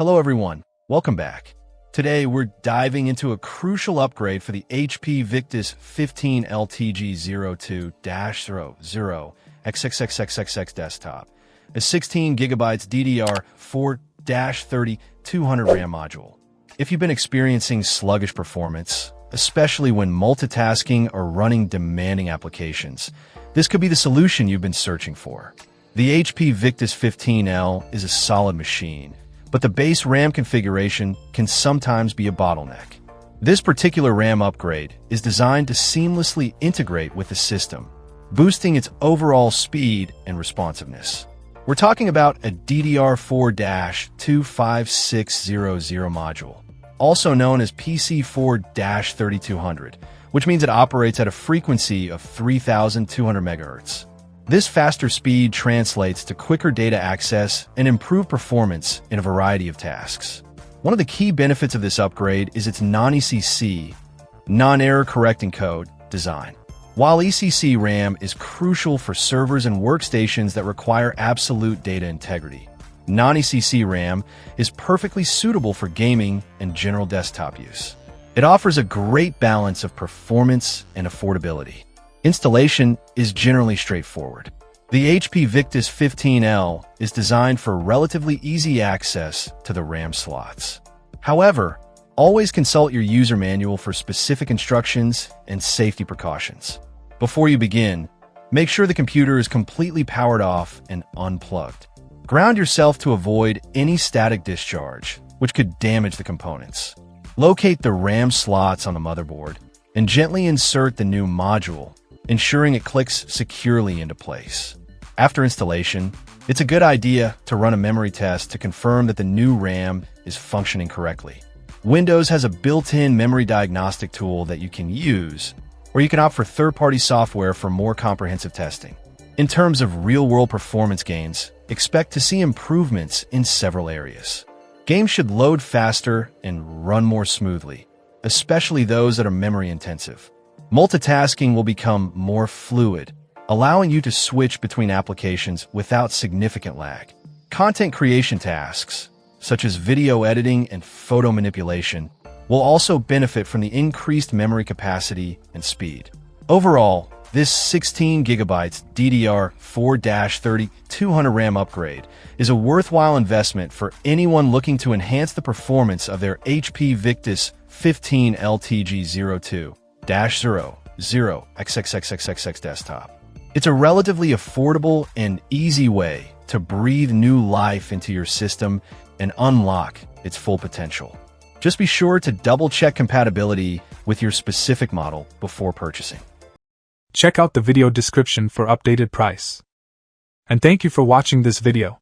Hello everyone, welcome back. Today we're diving into a crucial upgrade for the HP Victus 15L TG02-00xxxxx desktop, a 16GB DDR4-3200 RAM module. If you've been experiencing sluggish performance, especially when multitasking or running demanding applications, this could be the solution you've been searching for. The HP Victus 15L is a solid machine, but the base RAM configuration can sometimes be a bottleneck. This particular RAM upgrade is designed to seamlessly integrate with the system, boosting its overall speed and responsiveness. We're talking about a DDR4-25600 module, also known as PC4-3200, which means it operates at a frequency of 3200 MHz. This faster speed translates to quicker data access and improved performance in a variety of tasks. One of the key benefits of this upgrade is its non-ECC, non-error correcting code design. While ECC RAM is crucial for servers and workstations that require absolute data integrity, non-ECC RAM is perfectly suitable for gaming and general desktop use. It offers a great balance of performance and affordability. Installation is generally straightforward. The HP Victus 15L is designed for relatively easy access to the RAM slots. However, always consult your user manual for specific instructions and safety precautions. Before you begin, make sure the computer is completely powered off and unplugged. Ground yourself to avoid any static discharge, which could damage the components. Locate the RAM slots on the motherboard and gently insert the new module, ensuring it clicks securely into place. After installation, it's a good idea to run a memory test to confirm that the new RAM is functioning correctly. Windows has a built-in memory diagnostic tool that you can use, or you can opt for third-party software for more comprehensive testing. In terms of real-world performance gains, expect to see improvements in several areas. Games should load faster and run more smoothly, especially those that are memory-intensive. Multitasking will become more fluid, allowing you to switch between applications without significant lag. Content creation tasks, such as video editing and photo manipulation, will also benefit from the increased memory capacity and speed. Overall, this 16GB DDR4-3200 RAM upgrade is a worthwhile investment for anyone looking to enhance the performance of their HP Victus 15L TG02-00xxxxx desktop. It's a relatively affordable and easy way to breathe new life into your system and unlock its full potential. Just be sure to double-check compatibility with your specific model before purchasing. Check out the video description for updated price. And thank you for watching this video.